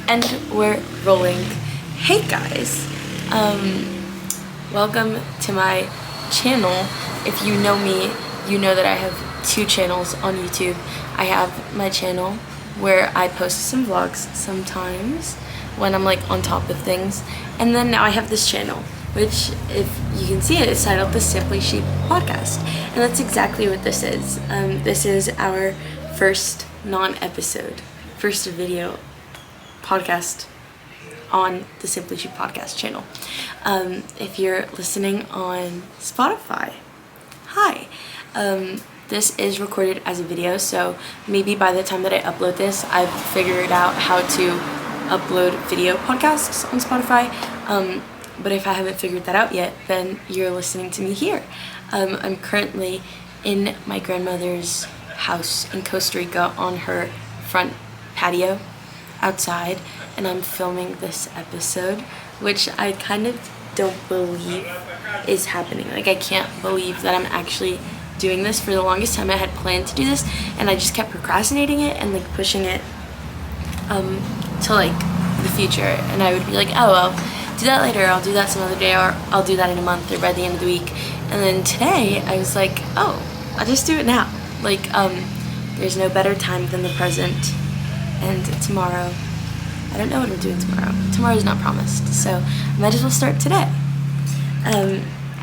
And we're rolling. Hey guys, welcome to my channel. If you know me, you know that I have two channels on YouTube. I have my channel where I post some vlogs sometimes when I'm like on top of things, and then now I have this channel, which, if you can see it, is titled the Simply Sheep Podcast, and that's exactly what this is. This is our first first video podcast on the Simply Sheep Podcast channel. If you're listening on Spotify, hi. This is recorded as a video, so maybe by the time that I upload this, I've figured out how to upload video podcasts on Spotify. But if I haven't figured that out yet, then you're listening to me here. I'm currently in my grandmother's house in Costa Rica on her front patio outside, and I'm filming this episode, which I kind of don't believe is happening. Like, I can't believe that I'm actually doing this. For the longest time I had planned to do this, and I just kept procrastinating it and like pushing it to like the future, and I would be like, oh, I'll do that later, I'll do that some other day, or I'll do that in a month or by the end of the week. And then today I was like, oh, I'll just do it now. Like, there's no better time than the present. And tomorrow, I don't know what I'm doing tomorrow. Tomorrow's not promised, so I might as well start today.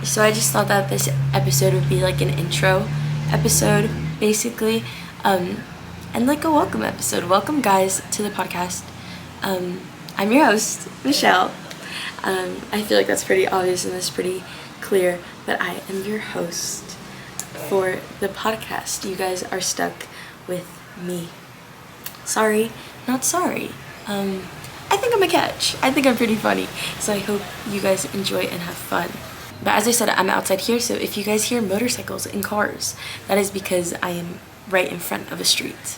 So I just thought that this episode would be like an intro episode, basically, and like a welcome episode. Welcome, guys, to the podcast. I'm your host, Michelle. I feel like that's pretty obvious and that's pretty clear, but I am your host for the podcast. You guys are stuck with me. Sorry, not sorry. I think I'm a catch. I think I'm pretty funny, so I hope you guys enjoy and have fun. But as I said, I'm outside here, so if you guys hear motorcycles and cars, that is because I am right in front of a street,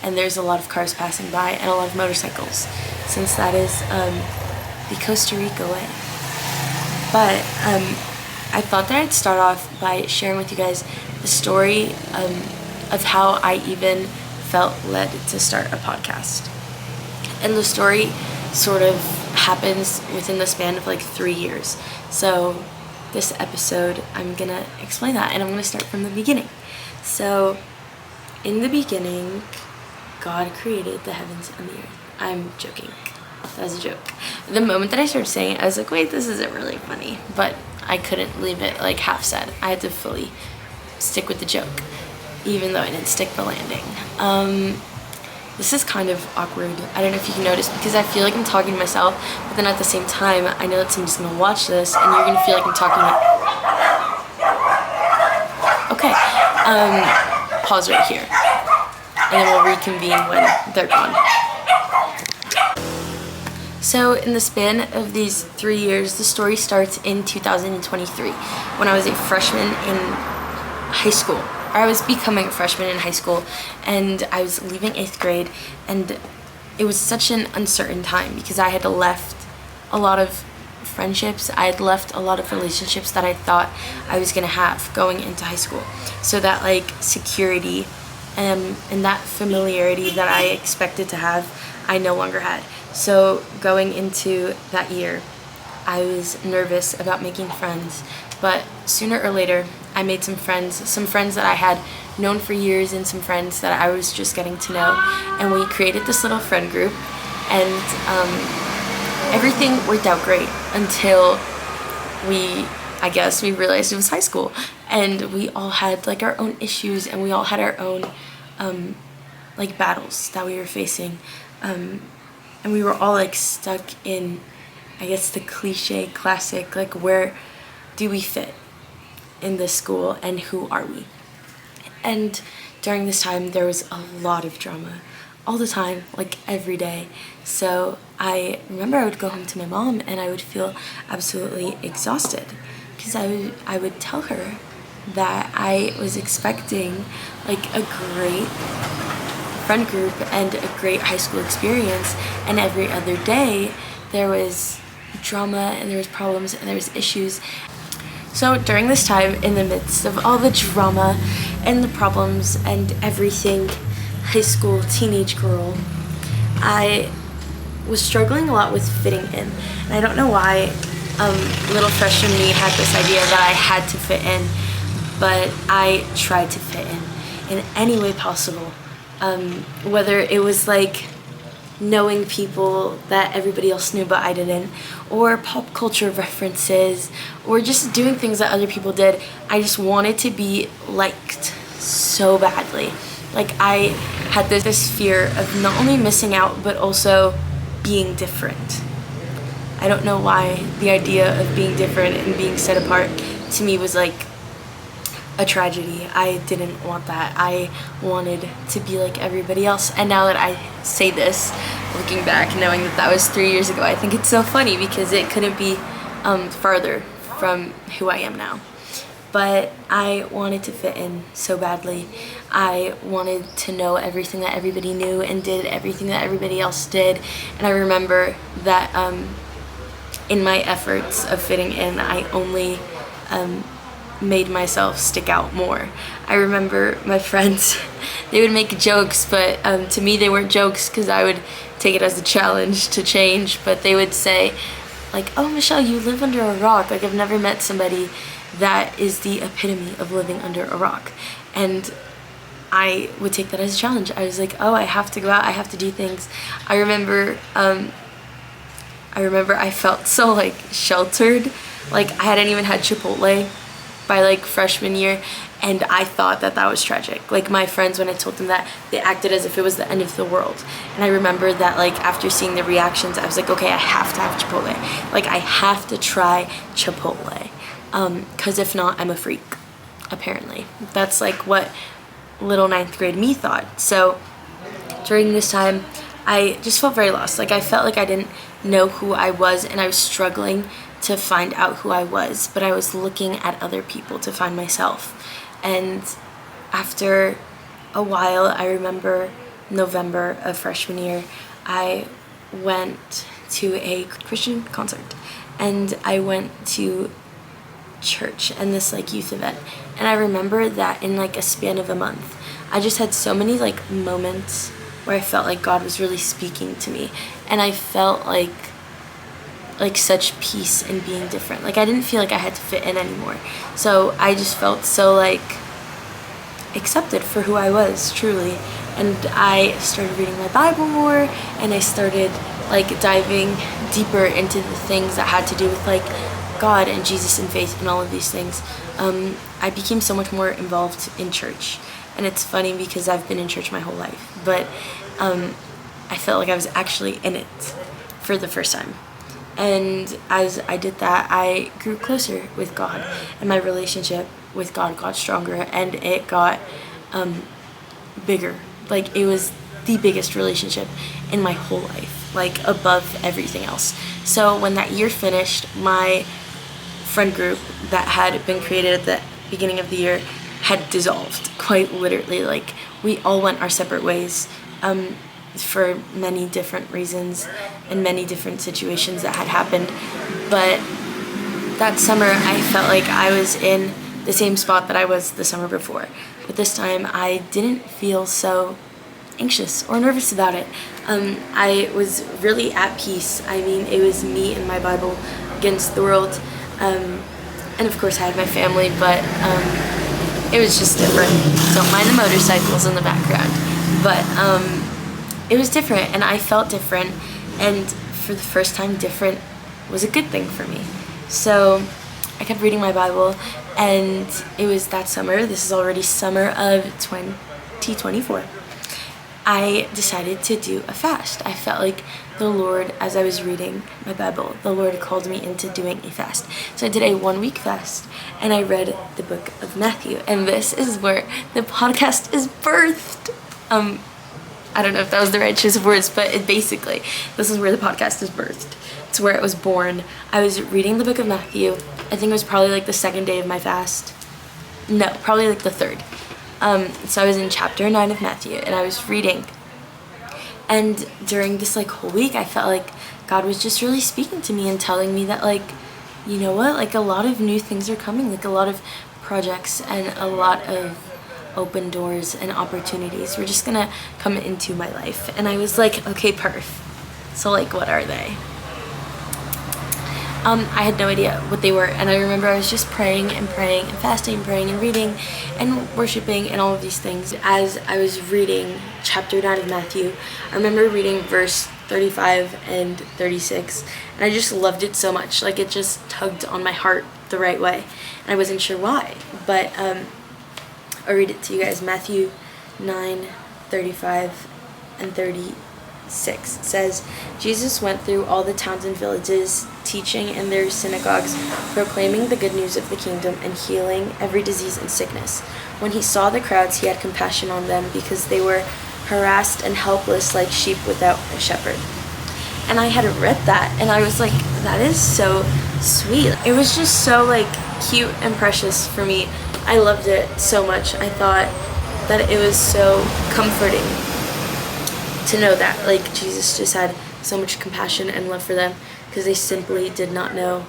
and there's a lot of cars passing by and a lot of motorcycles, since that is the Costa Rica way. But I thought that I'd start off by sharing with you guys the story of how I even felt led to start a podcast. And the story sort of happens within the span of like 3 years. So this episode, I'm gonna explain that, and I'm gonna start from the beginning. So, in the beginning, God created the heavens and the earth. I'm joking. That was a joke. The moment that I started saying it, I was like, wait, this isn't really funny. But I couldn't leave it like half said. I had to fully stick with the joke, even though I didn't stick the landing. This is kind of awkward. I don't know if you can notice, because I feel like I'm talking to myself, but then at the same time, I know that somebody's gonna watch this, and you're gonna feel like I'm talking to... Okay, pause right here, and then we'll reconvene when they're gone. So in the span of these 3 years, the story starts in 2023, when I was a freshman in high school. I was becoming a freshman in high school, and I was leaving 8th grade, and it was such an uncertain time because I had left a lot of friendships, I had left a lot of relationships that I thought I was gonna have going into high school. So that like security and that familiarity that I expected to have, I no longer had. So going into that year, I was nervous about making friends, but sooner or later, I made some friends that I had known for years, and some friends that I was just getting to know, and we created this little friend group, and everything worked out great until I guess we realized it was high school, and we all had like our own issues, and we all had our own like battles that we were facing, and we were all like stuck in, I guess, the cliche classic, like, where do we fit in this school and who are we? And during this time there was a lot of drama all the time, like every day. So I remember I would go home to my mom and I would feel absolutely exhausted, because I would tell her that I was expecting like a great friend group and a great high school experience, and every other day there was drama and there was problems and there was issues. So during this time, in the midst of all the drama and the problems and everything, high school teenage girl, I was struggling a lot with fitting in. And I don't know why little freshman me had this idea that I had to fit in, but I tried to fit in any way possible. Whether it was like knowing people that everybody else knew but I didn't, or pop culture references, or just doing things that other people did. I just wanted to be liked so badly. Like, I had this fear of not only missing out but also being different. I don't know why the idea of being different and being set apart to me was like a tragedy. I didn't want that. I wanted to be like everybody else. And now that I say this, looking back, knowing that that was 3 years ago, I think it's so funny because it couldn't be farther from who I am now. But I wanted to fit in so badly. I wanted to know everything that everybody knew and did everything that everybody else did. And I remember that in my efforts of fitting in, I only made myself stick out more. I remember my friends, they would make jokes, but to me they weren't jokes because I would take it as a challenge to change. But they would say, like, "Oh, Michelle, you live under a rock. Like, I've never met somebody that is the epitome of living under a rock." And I would take that as a challenge. I was like, oh, I have to go out, I have to do things. I remember I felt so like sheltered. Like, I hadn't even had Chipotle by like freshman year, and I thought that that was tragic. Like, my friends, when I told them that, they acted as if it was the end of the world. And I remember that, like, after seeing the reactions, I was like, okay, I have to have Chipotle. Like, I have to try Chipotle. Because if not, I'm a freak, apparently. That's like what little 9th grade me thought. So during this time, I just felt very lost. Like, I felt like I didn't know who I was, and I was struggling to find out who I was, but I was looking at other people to find myself. And after a while, I remember November of freshman year, I went to a Christian concert, and I went to church and this like youth event. And I remember that in like a span of a month, I just had so many like moments where I felt like God was really speaking to me, and I felt like such peace in being different. Like, I didn't feel like I had to fit in anymore. So I just felt so like accepted for who I was, truly. And I started reading my Bible more, and I started like diving deeper into the things that had to do with like God and Jesus and faith and all of these things. I became so much more involved in church. And it's funny because I've been in church my whole life, but I felt like I was actually in it for the first time. And as I did that, I grew closer with God, and my relationship with God got stronger, and it got bigger. Like, it was the biggest relationship in my whole life, like above everything else. So when that year finished, my friend group that had been created at the beginning of the year had dissolved, quite literally. Like, we all went our separate ways for many different reasons and many different situations that had happened. But that summer, I felt like I was in the same spot that I was the summer before. But this time, I didn't feel so anxious or nervous about it. I was really at peace. I mean, it was me and my Bible against the world. And of course, I had my family, but it was just different. Don't mind the motorcycles in the background. But it was different, and I felt different. And for the first time, different was a good thing for me. So I kept reading my Bible, and it was that summer. This is already summer of 2024. I decided to do a fast. I felt like the Lord, as I was reading my Bible, the Lord called me into doing a fast. So I did a 1-week fast, and I read the book of Matthew. And this is where the podcast is birthed. I don't know if that was the right choice of words, but basically, this is where the podcast is birthed. It's where it was born. I was reading the book of Matthew. I think it was probably like the second day of my fast. No, probably like the third. So I was in chapter 9 of Matthew, and I was reading. And during this like whole week, I felt like God was just really speaking to me and telling me that, like, you know what, like a lot of new things are coming, like a lot of projects and a lot of open doors and opportunities were just gonna come into my life. And I was like, okay, perf. So like, what are they? I had no idea what they were, and I remember I was just praying and praying and fasting and praying and reading and worshiping and all of these things. As I was reading chapter 9 of Matthew, I remember reading verse 35 and 36, and I just loved it so much. Like, it just tugged on my heart the right way, and I wasn't sure why, but I'll read it to you guys. Matthew 9, 35 and 36 says, Jesus went through all the towns and villages, teaching in their synagogues, proclaiming the good news of the kingdom, and healing every disease and sickness. When he saw the crowds, he had compassion on them, because they were harassed and helpless like sheep without a shepherd. And I had read that, and I was like, that is so sweet. It was just so like cute and precious for me. I loved it so much. I thought that it was so comforting to know that like Jesus just had so much compassion and love for them, because they simply did not know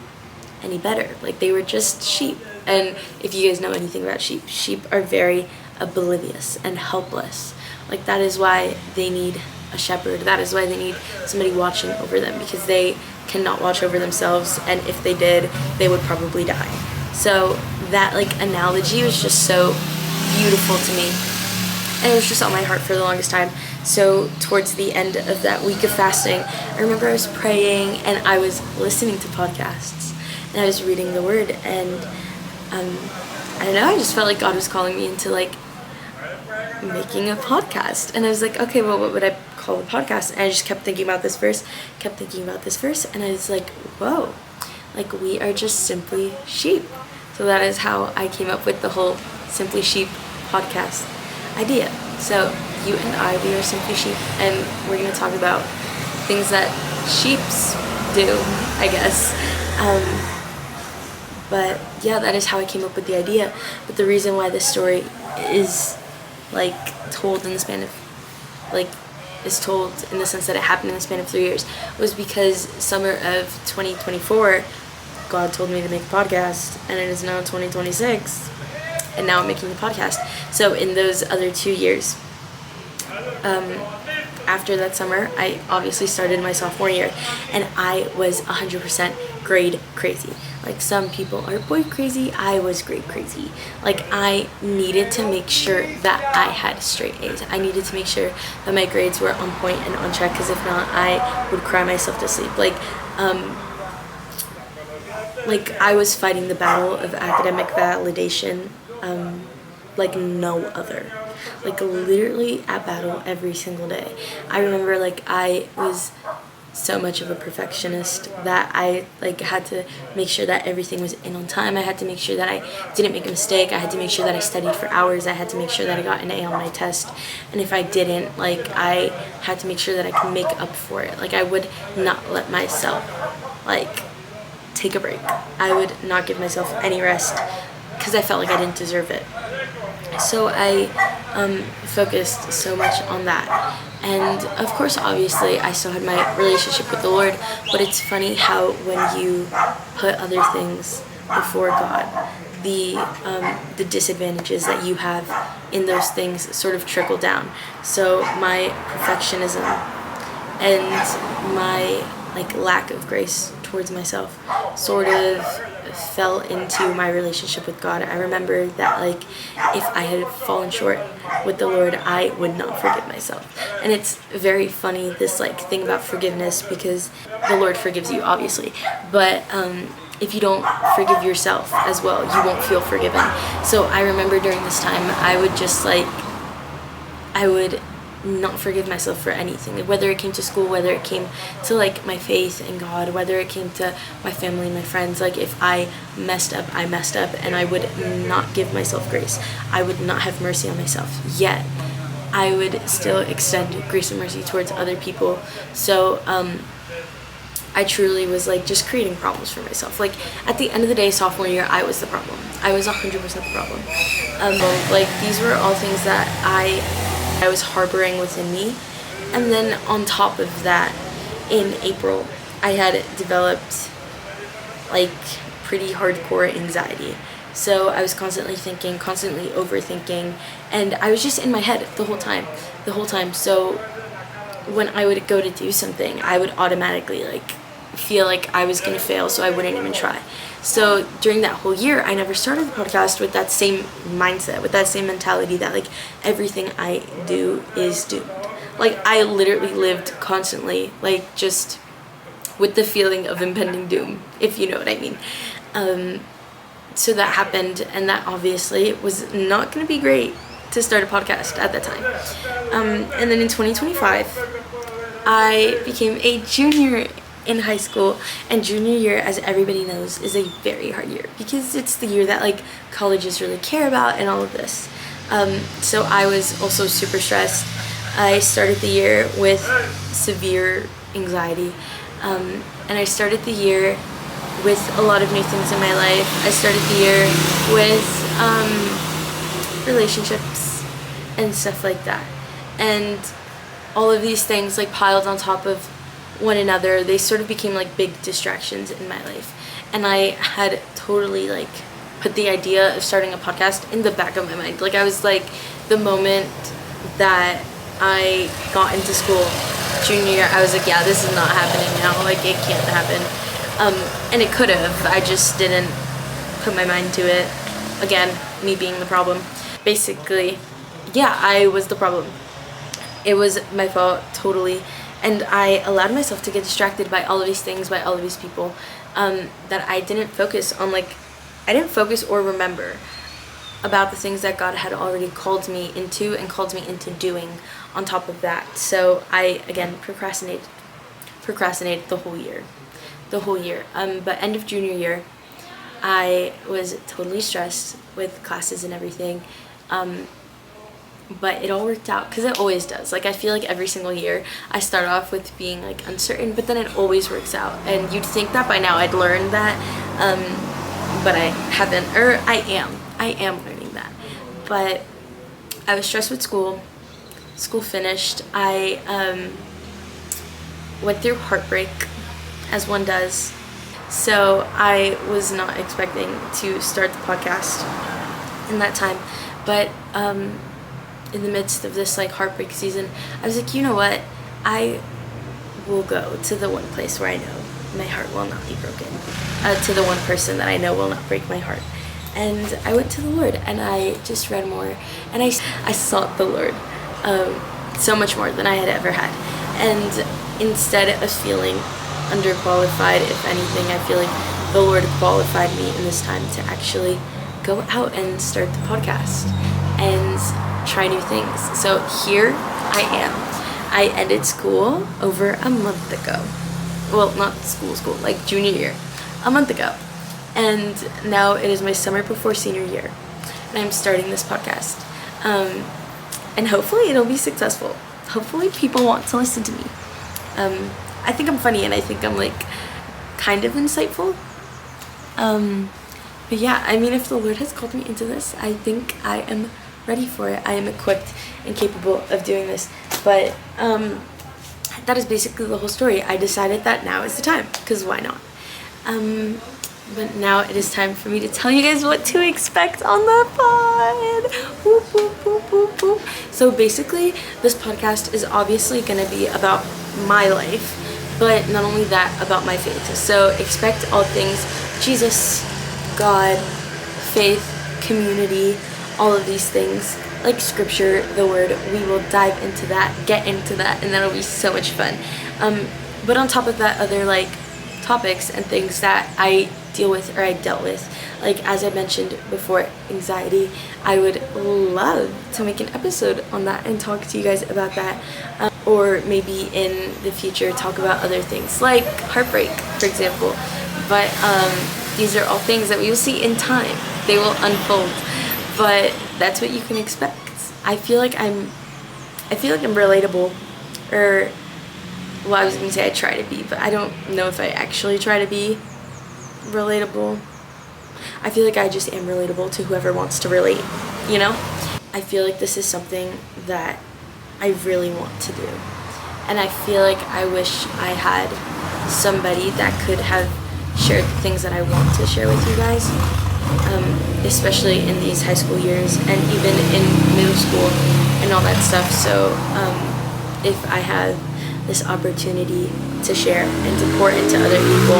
any better. Like, they were just sheep. And if you guys know anything about sheep are very oblivious and helpless. Like, that is why they need a shepherd. That is why they need somebody watching over them, because they cannot watch over themselves, and if they did, they would probably die. So that like analogy was just so beautiful to me, and it was just on my heart for the longest time. So towards the end of that week of fasting, I remember I was praying and I was listening to podcasts and I was reading the word, and I don't know, I just felt like God was calling me into like making a podcast. And I was like, okay, well, what would I call the podcast? And I just kept thinking about this verse, and I was like, whoa, like, we are just simply sheep. So that is how I came up with the whole Simply Sheep podcast idea. So you and I, we are simply sheep, and we're going to talk about things that sheeps do, I guess. But yeah, that is how I came up with the idea. But the reason why this story is like told in the span of is told in the sense that it happened in the span of 3 years was because summer of 2024, God told me to make a podcast, and it is now 2026, and now I'm making the podcast. So in those other 2 years, after that summer, I obviously started my sophomore year, and I was 100% grade crazy. Like, some people are boy crazy, I was grade crazy. Like, I needed to make sure that I had straight A's. I needed to make sure that my grades were on point and on track, because if not, I would cry myself to sleep. Like, I was fighting the battle of academic validation like no other. Like, literally at battle every single day. I remember, like, I was so much of a perfectionist that I had to make sure that everything was in on time. I had to make sure that I didn't make a mistake. I had to make sure that I studied for hours. I had to make sure that I got an A on my test. And if I didn't, like, I had to make sure that I could make up for it. Like, I would not let myself like take a break. I would not give myself any rest because I felt like I didn't deserve it. So I focused so much on that. And of course, obviously, I still had my relationship with the Lord, but it's funny how when you put other things before God, the disadvantages that you have in those things sort of trickle down. So my perfectionism and my lack of grace towards myself sort of fell into my relationship with God. I remember that if I had fallen short with the Lord, I would not forgive myself. And it's very funny, this thing about forgiveness, because the Lord forgives you, obviously, but if you don't forgive yourself as well, you won't feel forgiven. So I remember during this time, I would just I would not forgive myself for anything, whether it came to school, whether it came to my faith in God, whether it came to my family and my friends. If I messed up, I messed up, and I would not give myself grace. I would not have mercy on myself, yet I would still extend grace and mercy towards other people. So I truly was just creating problems for myself. At the end of the day, sophomore year, I was the problem. I was 100% the problem. These were all things that I was harboring within me. And then on top of that, in April, I had developed pretty hardcore anxiety. So I was constantly thinking, constantly overthinking, and I was just in my head the whole time. So when I would go to do something, I would automatically like feel like I was gonna fail, so I wouldn't even try. So during that whole year, I never started the podcast with that same mindset, with that same mentality that like everything I do is doomed. Like I literally lived constantly like just with the feeling of impending doom, if you know what I mean. So that happened, and that obviously was not going to be great to start a podcast at that time. And then in 2025, I became a junior in high school, and junior year, as everybody knows, is a very hard year because it's the year that like colleges really care about and all of this. So I was also super stressed. I started the year with severe anxiety, and I started the year with a lot of new things in my life. I started the year with relationships and stuff like that, and all of these things like piled on top of one another. They sort of became like big distractions in my life, and I had totally like put the idea of starting a podcast in the back of my mind. Like I was like, the moment that I got into school junior year, I was like, yeah, this is not happening now, like it can't happen. And it could have, I just didn't put my mind to it. Again, me being the problem. Basically, yeah, I was the problem. It was my fault, totally. And I allowed myself to get distracted by all of these things, by all of these people, that I didn't focus on. Like, I didn't focus or remember about the things that God had already called me into and called me into doing on top of that. So I, again, procrastinated the whole year. But end of junior year, I was totally stressed with classes and everything. But it all worked out, because it always does. Like, I feel like every single year I start off with being like uncertain, but then it always works out. And you'd think that by now I'd learned that, but I haven't, or I am learning that. But I was stressed with school finished. I went through heartbreak, as one does. So I was not expecting to start the podcast in that time, but in the midst of this like heartbreak season, I was like, you know what, I will go to the one place where I know my heart will not be broken, to the one person that I know will not break my heart. And I went to the Lord, and I just read more, and I sought the Lord so much more than I had ever had. And instead of feeling underqualified, if anything, I feel like the Lord qualified me in this time to actually go out and start the podcast and try new things. So here I am. I ended school over a month ago. Well, not school, like junior year, a month ago. And now it is my summer before senior year, and I'm starting this podcast. And hopefully it'll be successful. Hopefully people want to listen to me. I think I'm funny, and I think I'm like kind of insightful. But yeah, I mean, if the Lord has called me into this, I think I am ready for it. I am equipped and capable of doing this. But that is basically the whole story. I decided that now is the time, because why not? But now it is time for me to tell you guys what to expect on the pod. Whoop, whoop, whoop, whoop, whoop. So basically, this podcast is obviously going to be about my life, but not only that, about my faith. So expect all things Jesus, God, faith, community, all of these things, like scripture, the word. We will dive into that, get into that, and that'll be so much fun. But on top of that, other like topics and things that I deal with, or I dealt with, like as I mentioned before, anxiety. I would love to make an episode on that and talk to you guys about that, or maybe in the future talk about other things like heartbreak, for example. But these are all things that we will see in time. They will unfold, but that's what you can expect. I feel like I'm relatable, or well, I was gonna say I try to be, but I don't know if I actually try to be relatable. I feel like I just am relatable to whoever wants to relate, you know? I feel like this is something that I really want to do, and I feel like I wish I had somebody that could have shared the things that I want to share with you guys, especially in these high school years and even in middle school and all that stuff. So if I have this opportunity to share and to pour into other people,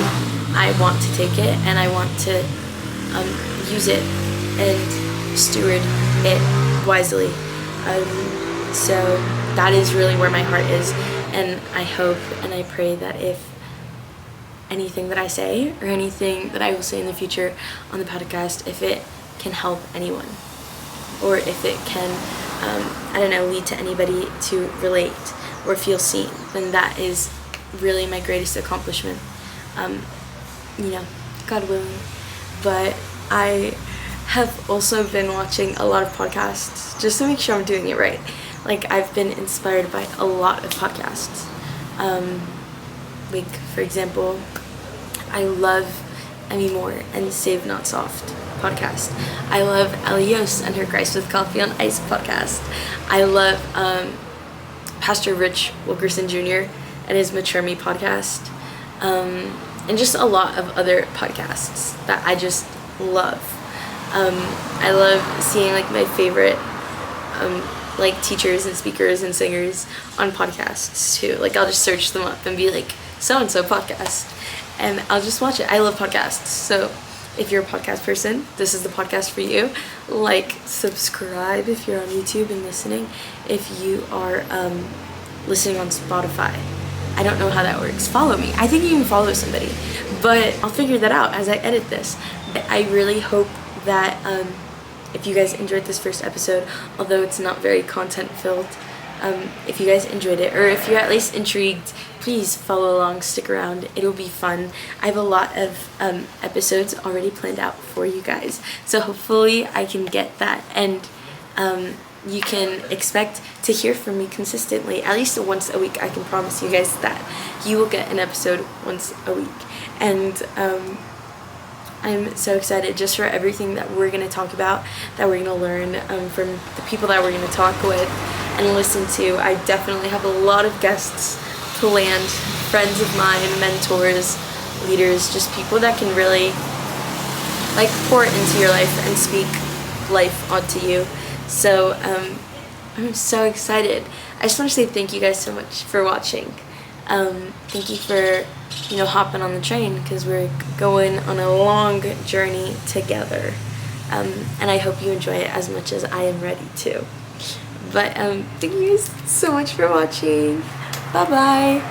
I want to take it and I want to use it and steward it wisely. So that is really where my heart is, and I hope and I pray that if anything that I say or anything that I will say in the future on the podcast, if it can help anyone, or if it can, lead to anybody to relate or feel seen, then that is really my greatest accomplishment. God willing. But I have also been watching a lot of podcasts just to make sure I'm doing it right. Like, I've been inspired by a lot of podcasts. For example, I love Emmy Moore and Save Not Soft podcast. I love Elios and her Christ with Coffee on Ice podcast. I love Pastor Rich Wilkerson Jr. and his Mature Me podcast. And just a lot of other podcasts that I just love. I love seeing my favorite teachers and speakers and singers on podcasts too. I'll just search them up and be like, so-and-so podcast, and I'll just watch it. I love podcasts, so if you're a podcast person, this is the podcast for you. Subscribe if you're on YouTube and listening. If you are listening on Spotify, I don't know how that works. Follow me. I think you can follow somebody, but I'll figure that out as I edit this. I really hope that if you guys enjoyed this first episode, although it's not very content filled, if you guys enjoyed it, or if you're at least intrigued, please follow along, stick around. It'll be fun. I have a lot of episodes already planned out for you guys, so hopefully I can get that, and you can expect to hear from me consistently, at least once a week. I can promise you guys that you will get an episode once a week, and I'm so excited just for everything that we're going to talk about, that we're going to learn from the people that we're going to talk with and listen to. I definitely have a lot of guests planned, friends of mine, mentors, leaders, just people that can really pour into your life and speak life onto you. So I'm so excited. I just want to say thank you guys so much for watching. Thank you for hopping on the train, because we're going on a long journey together, and I hope you enjoy it as much as I am ready to. But thank you guys so much for watching. Bye bye.